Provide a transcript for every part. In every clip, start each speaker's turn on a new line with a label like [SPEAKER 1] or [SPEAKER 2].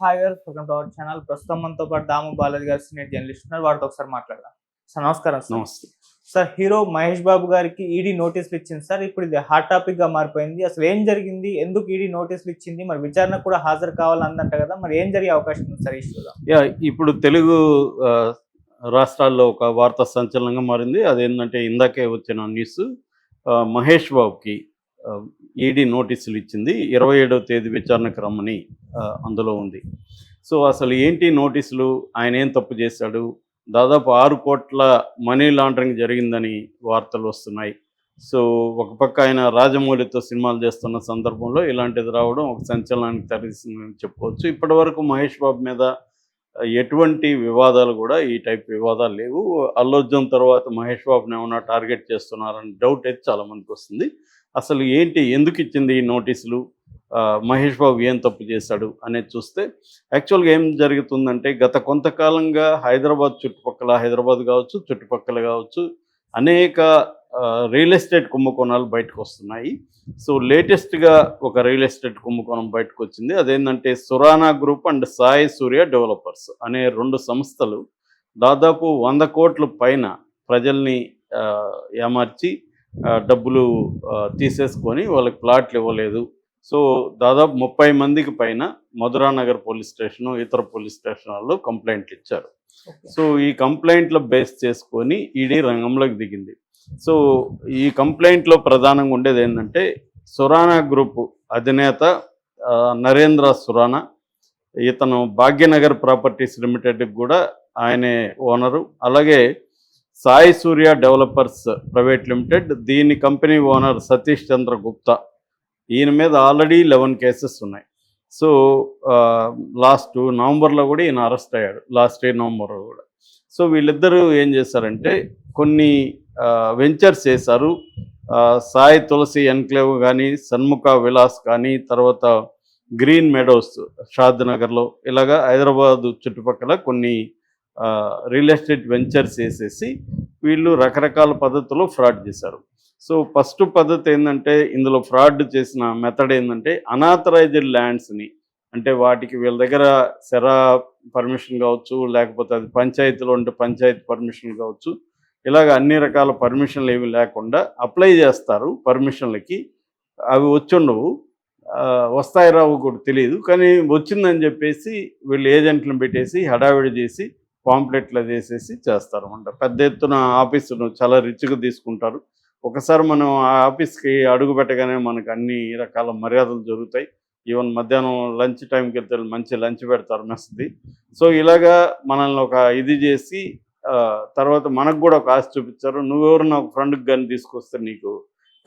[SPEAKER 1] Hi guys, welcome to our channel. ప్రస్తుతం మనతో పాటు దాము బాలాజీ గారు సీనియర్ జర్నలిస్ట్ ఉన్నారు. వారితో ఒకసారి మాట్లాడదాం. సార్ నమస్కారం. సార్
[SPEAKER 2] నమస్తే.
[SPEAKER 1] సార్, హీరో మహేష్ బాబు గారికి ఈడీ నోటీసులు ఇచ్చింది సార్. ఇప్పుడు ఇది హాట్ టాపిక్ గా మారిపోయింది. అసలు ఏం జరిగింది, ఎందుకు ఈడీ నోటీసులు ఇచ్చింది, మరి విచారణ కూడా హాజరు కావాలందంట కదా, మరి ఏం జరిగే అవకాశం ఉంది సార్ ఇష్యూలో?
[SPEAKER 2] ఇప్పుడు తెలుగు రాష్ట్రాల్లో ఒక వార్త సంచలనంగా మారింది. అదేంటంటే ఇందాకే వచ్చిన న్యూస్, మహేష్ బాబుకి ఈడీ నోటీసులు ఇచ్చింది. 27వ తేదీ విచారణకు రమ్మని అందులో ఉంది. సో అసలు ఏంటి నోటీసులు, ఆయన ఏం తప్పు చేశాడు, దాదాపు 6 కోట్ల మనీ లాండరింగ్ జరిగిందని వార్తలు వస్తున్నాయి. సో ఒక పక్క ఆయన రాజమౌళితో సినిమాలు చేస్తున్న సందర్భంలో ఇలాంటిది రావడం ఒక సంచలనానికి తెరదీసిందని చెప్పుకోవచ్చు. ఇప్పటి వరకు మహేష్ బాబు మీద ఎటువంటి వివాదాలు కూడా ఈ టైప్ వివాదాలు లేవు. అల్లు అర్జున్ తర్వాత మహేష్ బాబుని ఏమన్నా టార్గెట్ చేస్తున్నారని డౌట్ అయితే చాలామందికి వస్తుంది. అసలు ఏంటి, ఎందుకు ఇచ్చింది ఈ నోటీసులు, మహేష్ బాబు ఏం తప్పు చేశాడు అనేది చూస్తే యాక్చువల్గా ఏం జరుగుతుందంటే, గత కొంతకాలంగా హైదరాబాద్ చుట్టుపక్కల, హైదరాబాద్ కావచ్చు చుట్టుపక్కల కావచ్చు, అనేక రియల్ ఎస్టేట్ కుంభకోణాలు బయటకు వస్తున్నాయి. సో లేటెస్ట్గా ఒక రియల్ ఎస్టేట్ కుంభకోణం బయటకు వచ్చింది. అదేంటంటే Surana group and Sai Surya developers అనే 2 సంస్థలు దాదాపు 100 కోట్ల పైన ప్రజల్ని ఏమార్చి డబ్బులు తీసేసుకొని వాళ్ళకి ప్లాట్లు ఇవ్వలేదు. సో దాదాపు 30 మందికి పైన మధురానగర్ పోలీస్ స్టేషను, ఇతర పోలీస్ స్టేషన్లలో కంప్లైంట్లు ఇచ్చారు. సో ఈ కంప్లైంట్లు బేస్ చేసుకొని ఈడీ రంగంలోకి దిగింది. సో ఈ కంప్లైంట్లో ప్రధానంగా ఉండేది ఏంటంటే, సురానా గ్రూప్ అధినేత నరేంద్ర సురానా, ఇతను భాగ్యనగర్ ప్రాపర్టీస్ లిమిటెడ్కి కూడా ఆయనే ఓనరు. అలాగే సాయి సూర్య డెవలపర్స్ ప్రైవేట్ లిమిటెడ్, దీని కంపెనీ ఓనర్ సతీష్ చంద్ర గుప్తా, ఈయన మీద ఆల్రెడీ 11 కేసెస్ ఉన్నాయి. సో లాస్ట్ నవంబర్లో కూడా ఈయన అరెస్ట్ అయ్యాడు, లాస్ట్ ఇయర్ నవంబర్లో కూడా. సో వీళ్ళిద్దరూ ఏం చేశారంటే కొన్ని వెంచర్స్ చేశారు. సాయి తులసి ఎన్క్లేవ్ కానీ, సన్ముఖ విలాస్ కానీ, తర్వాత గ్రీన్ మెడోస్ షాద్ నగర్లో, ఇలాగా హైదరాబాద్ చుట్టుపక్కల కొన్ని రియల్ ఎస్టేట్ వెంచర్స్ వేసేసి వీళ్ళు రకరకాల పద్ధతుల్లో ఫ్రాడ్ చేశారు. సో ఫస్ట్ పద్ధతి ఏంటంటే, ఇందులో ఫ్రాడ్ చేసిన మెథడ్ ఏంటంటే, అనాథరైజ్డ్ ల్యాండ్స్ని, అంటే వాటికి వీళ్ళ దగ్గర సెరా పర్మిషన్ కావచ్చు, లేకపోతే అది పంచాయతీలో ఉంటే పంచాయతీ పర్మిషన్ కావచ్చు, ఇలాగ అన్ని రకాల పర్మిషన్లు ఏవి లేకుండా అప్లై చేస్తారు పర్మిషన్లకి. అవి వచ్చుండవు, వస్తాయి రావు కూడా తెలియదు, కానీ వచ్చిందని చెప్పేసి వీళ్ళు ఏజెంట్లను పెట్టేసి హడావిడి చేసి పాంప్లెట్లు వేసేసి చేస్తారన్నమాట. పెద్ద ఎత్తున ఆఫీసును చాలా రిచ్గా తీసుకుంటారు. ఒకసారి మనం ఆ ఆఫీస్కి అడుగు పెట్టగానే మనకు అన్ని రకాల మర్యాదలు జరుగుతాయి. ఈవెన్ మధ్యాహ్నం లంచ్ టైంకి వెళ్తే మంచి లంచ్ పెడతారు మెస్ది. సో ఇలాగా మనల్ని ఒక ఇది చేసి తర్వాత మనకు కూడా ఒక ఆశ చూపించారు, నువ్వెవరు నాకు ఫ్రెండ్కి కానీ తీసుకొస్తే నీకు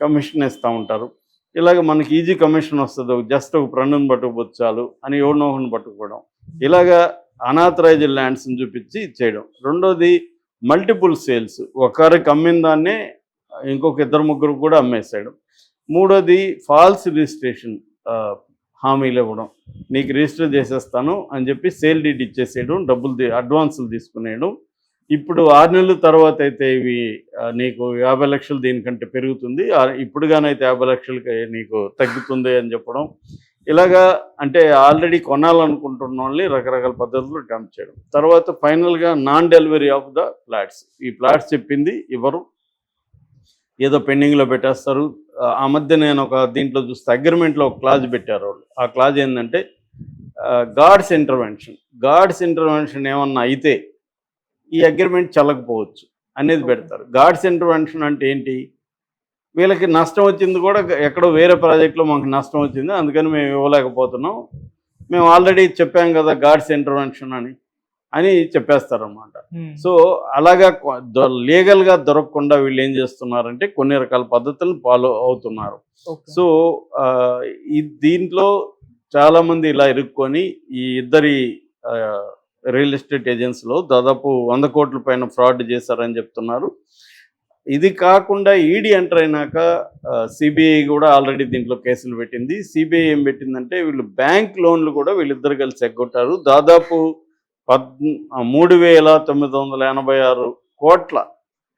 [SPEAKER 2] కమిషన్ ఇస్తూ ఉంటారు. ఇలాగ మనకి ఈజీ కమిషన్ వస్తుంది, జస్ట్ ఒక ఫ్రెండ్ని పట్టుకుపోతే చాలు అని ఎవరినో ఒకరిని పట్టుకుపోవడం, ఇలాగా అనాథరైజ్డ్ ల్యాండ్స్ని చూపించి చేయడం. రెండోది మల్టిపుల్ సేల్స్, ఒకరికి అమ్మిన దాన్నే ఇంకొక 2-3 కూడా అమ్మేసేయడం. మూడోది ఫాల్స్ రిజిస్ట్రేషన్ హామీలు ఇవ్వడం, నీకు రిజిస్టర్ చేసేస్తాను అని చెప్పి సేల్ డీడ్ ఇచ్చేసేయడం, డబ్బులు అడ్వాన్సులు తీసుకునేయడం. ఇప్పుడు 6 నెలల తర్వాత అయితే ఇవి నీకు 50 లక్షలు దీనికంటే పెరుగుతుంది, ఇప్పుడుగానైతే 50 లక్షలకి నీకు తగ్గుతుంది అని చెప్పడం. ఇలాగా అంటే ఆల్రెడీ కొనాలనుకుంటున్న వాళ్ళని రకరకాల పద్ధతులు అటెంప్ట్ చేయడం. తర్వాత ఫైనల్గా non delivery of the flats, ఈ ఫ్లాట్స్ చెప్పింది ఇవ్వరు, ఏదో పెండింగ్లో పెట్టేస్తారు. ఆ మధ్య నేను ఒక దీంట్లో చూస్తే అగ్రిమెంట్లో ఒక క్లాజ్ పెట్టారు వాళ్ళు. ఆ క్లాజ్ ఏంటంటే గాడ్స్ ఇంటర్వెన్షన్ ఏమన్నా అయితే ఈ అగ్రిమెంట్ చెల్లకపోవచ్చు అనేది పెడతారు. గాడ్స్ ఇంటర్వెన్షన్ అంటే ఏంటి, వీళ్ళకి నష్టం వచ్చింది కూడా ఎక్కడో వేరే ప్రాజెక్టులో మాకు నష్టం వచ్చింది, అందుకని మేము ఇవ్వలేకపోతున్నాం, మేము ఆల్రెడీ చెప్పాం కదా గాడ్స్ ఇంటర్వెన్షన్ అని చెప్పేస్తారన్నమాట. సో అలాగా లీగల్గా దొరకకుండా వీళ్ళు ఏం చేస్తున్నారంటే కొన్ని రకాల పద్ధతులను ఫాలో అవుతున్నారు. సో దీంట్లో చాలామంది ఇలా ఇరుక్కొని ఈ ఇద్దరి రియల్ ఎస్టేట్ ఏజెన్సీలో దాదాపు 100 కోట్ల పైన ఫ్రాడ్ చేశారని చెప్తున్నారు. ఇది కాకుండా ఈడీ ఎంటర్ అయినాక సిబిఐ కూడా ఆల్రెడీ దీంట్లో కేసులు పెట్టింది. సిబిఐ ఏం పెట్టిందంటే, వీళ్ళు బ్యాంక్ లోన్లు కూడా వీళ్ళిద్దరు కలిసి ఎగ్గొట్టారు. దాదాపు 3,986 కోట్ల,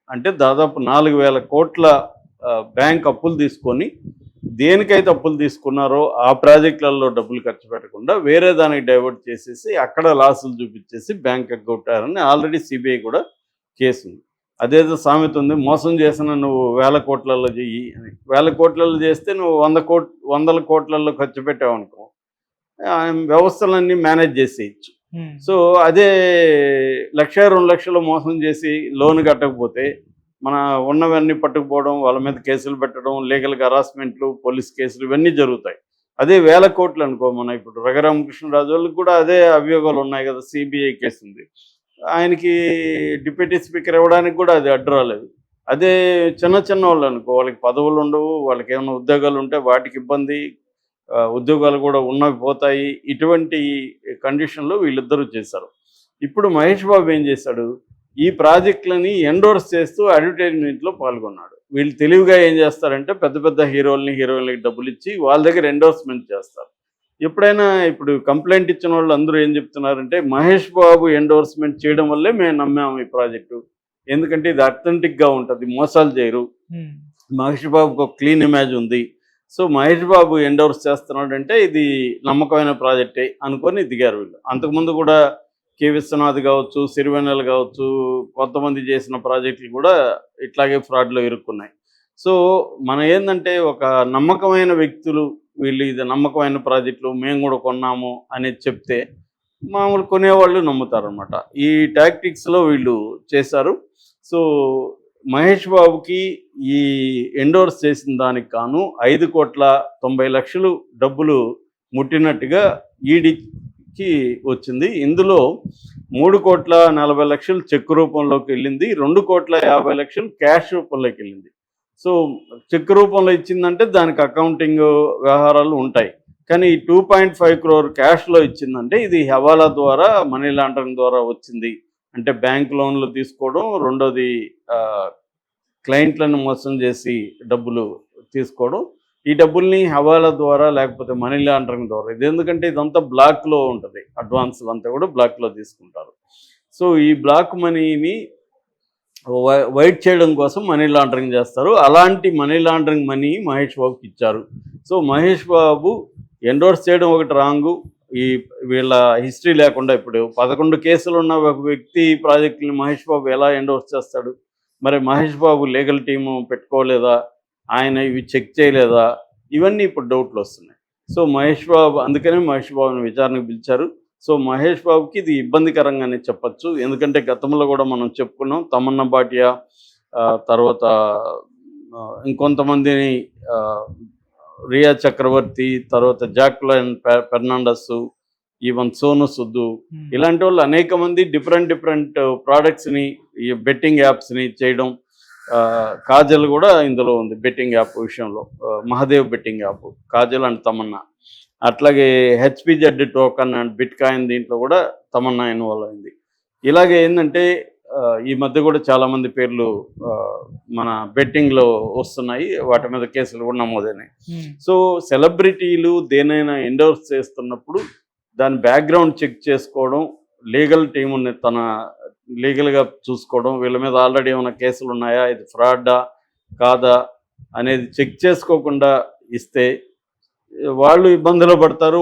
[SPEAKER 2] అంటే దాదాపు 4,000 కోట్ల బ్యాంక్ అప్పులు తీసుకొని దేనికైతే అప్పులు తీసుకున్నారో ఆ ప్రాజెక్టులలో డబ్బులు ఖర్చు పెట్టకుండా వేరే దానికి డైవర్ట్ చేసేసి అక్కడ లాసులు చూపించేసి బ్యాంక్ కొట్టారని ఆల్రెడీ సిబిఐ కూడా కేసు ఉంది. అదేదో సామెత ఉంది, మోసం చేసిన నువ్వు 1000 కోట్లలో చెయ్యి అని. 1000 కోట్లలో చేస్తే నువ్వు 100 కోట్లలో ఖర్చు పెట్టావు అనుకో, వ్యవస్థలన్నీ మేనేజ్ చేసేయచ్చు. సో అదే 1,00,000 2 లక్షలు మోసం చేసి లోన్ కట్టకపోతే మన ఉన్నవన్నీ పట్టుకుపోవడం, వాళ్ళ మీద కేసులు పెట్టడం, లీగల్గా హరాస్మెంట్లు, పోలీస్ కేసులు ఇవన్నీ జరుగుతాయి. అదే 1000 కోట్లు అనుకో, మన ఇప్పుడు రఘురామకృష్ణరాజు వాళ్ళకి కూడా అదే అభియోగాలు ఉన్నాయి కదా, సిబిఐ కేసు ఉంది. ఆయనకి డిప్యూటీ స్పీకర్ ఇవ్వడానికి కూడా అది అడ్డు రాలేదు. అదే చిన్న వాళ్ళు అనుకో, వాళ్ళకి పదవులు ఉండవు, వాళ్ళకి ఏమైనా ఉద్యోగాలు ఉంటే వాటికి ఇబ్బంది, ఉద్యోగాలు కూడా ఉన్నవి పోతాయి. ఇటువంటి కండిషన్లో వీళ్ళిద్దరూ చేశారు. ఇప్పుడు మహేష్ బాబు ఏం చేశాడు, ఈ ప్రాజెక్టులని ఎండోర్స్ చేస్తూ అడ్వర్టైజ్మెంట్లో పాల్గొన్నాడు. వీళ్ళు తెలివిగా ఏం చేస్తారంటే పెద్ద పెద్ద హీరోయిన్లకి డబ్బులు ఇచ్చి వాళ్ళ దగ్గర ఎండోర్స్మెంట్ చేస్తారు. ఎప్పుడైనా ఇప్పుడు కంప్లైంట్ ఇచ్చిన వాళ్ళు అందరూ ఏం చెప్తున్నారంటే మహేష్ బాబు ఎండోర్స్మెంట్ చేయడం వల్లే మేము నమ్మాము ఈ ప్రాజెక్టు, ఎందుకంటే ఇది అథెంటిక్గా ఉంటుంది, మోసాలు చేయరు, మహేష్ బాబుకు ఒక క్లీన్ ఇమేజ్ ఉంది, సో మహేష్ బాబు ఎండోర్స్ చేస్తున్నాడు అంటే ఇది నమ్మకమైన ప్రాజెక్టే అనుకొని దిగారు వీళ్ళు. అంతకుముందు కూడా కె విశ్వనాథ్ కావచ్చు, సిరివెన్నెల కావచ్చు, కొంతమంది చేసిన ప్రాజెక్టులు కూడా ఇట్లాగే ఫ్రాడ్లో ఇరుక్కున్నాయి. సో మనం ఏంటంటే ఒక నమ్మకమైన వ్యక్తులు వీళ్ళు ఇది నమ్మకమైన ప్రాజెక్టులు మేము కూడా కొన్నాము అనేది చెప్తే మామూలు కొనేవాళ్ళు నమ్ముతారనమాట. ఈ టాక్టిక్స్లో వీళ్ళు చేశారు. సో మహేష్ బాబుకి ఈ ఎండోర్స్ చేసిన దానికి గాను 5,90,00,000 డబ్బులు ముట్టినట్టుగా ఈడీకి వచ్చింది. ఇందులో 3,40,00,000 చెక్ రూపంలోకి వెళ్ళింది, 2,50,00,000 క్యాష్ రూపంలోకి వెళ్ళింది. సో చెక్ రూపంలో ఇచ్చిందంటే దానికి అకౌంటింగ్ వ్యవహారాలు ఉంటాయి, కానీ ఈ 2.5 crore క్యాష్లో ఇచ్చిందంటే ఇది హవాలా ద్వారా మనీ లాండరింగ్ ద్వారా వచ్చింది. అంటే బ్యాంక్ లోన్లు తీసుకోవడం, రెండోది క్లయింట్లను మోసం చేసి డబ్బులు తీసుకోవడం, ఈ డబ్బుల్ని హవాలా ద్వారా లేకపోతే మనీ లాండరింగ్ ద్వారా. ఇది ఎందుకంటే ఇదంతా బ్లాక్లో ఉంటుంది, అడ్వాన్సులు అంతా కూడా బ్లాక్లో తీసుకుంటారు. సో ఈ బ్లాక్ మనీని వైట్ చేయడం కోసం మనీ లాండరింగ్ చేస్తారు. అలాంటి మనీ లాండరింగ్ మనీ మహేష్ బాబుకి ఇచ్చారు. సో మహేష్ బాబు ఎండోర్స్ చేయడం ఒకటి రాంగు, ఈ వీళ్ళ హిస్టరీ లేకుండా ఇప్పుడు 11 కేసులు ఉన్న ఒక వ్యక్తి ప్రాజెక్టుని మహేష్ బాబు ఎలా ఎండోర్స్ చేస్తాడు? మరి మహేష్ బాబు లీగల్ టీము పెట్టుకోలేదా, ఆయన ఇవి చెక్ చేయలేదా, ఇవన్నీ ఇప్పుడు డౌట్లు వస్తున్నాయి. సో మహేష్ బాబు, అందుకనే మహేష్ బాబుని విచారణకు పిలిచారు. సో మహేష్ బాబుకి ఇది ఇబ్బందికరంగానే చెప్పచ్చు, ఎందుకంటే గతంలో కూడా మనం చెప్పుకున్నాం, తమన్నా భాటియా తర్వాత ఇంకొంతమందిని, రియా చక్రవర్తి, తర్వాత జాక్లైన్ ఫెర్నాండస్, ఈవెన్ సోను సుద్దు, ఇలాంటి వాళ్ళు అనేక మంది డిఫరెంట్ ప్రోడక్ట్స్ని, ఈ బెట్టింగ్ యాప్స్ని చేయడం. కాజల్ కూడా ఇందులో ఉంది బెట్టింగ్ యాప్ విషయంలో, Mahadev betting app, Kajal and Tamannaah. అట్లాగే హెచ్పిజెడ్ టోకన్ అండ్ బిట్ కాయిన్, దీంట్లో కూడా తమన్నా ఇన్వాల్వ్ అయింది. ఇలాగే ఏంటంటే ఈ మధ్య కూడా చాలామంది పేర్లు మన బెట్టింగ్లో వస్తున్నాయి, వాటి మీద కేసులు కూడా నమోదైనాయి. సో సెలబ్రిటీలు దేనైనా ఎండోర్స్ చేస్తున్నప్పుడు దాని బ్యాక్గ్రౌండ్ చెక్ చేసుకోవడం, లీగల్ టీముని తన లీగల్గా చూసుకోవడం, వీళ్ళ మీద ఆల్రెడీ ఏమైనా కేసులు ఉన్నాయా, ఇది ఫ్రాడా కాదా అనేది చెక్ చేసుకోకుండా ఇస్తే వాళ్ళు ఇబ్బందులు పడతారు.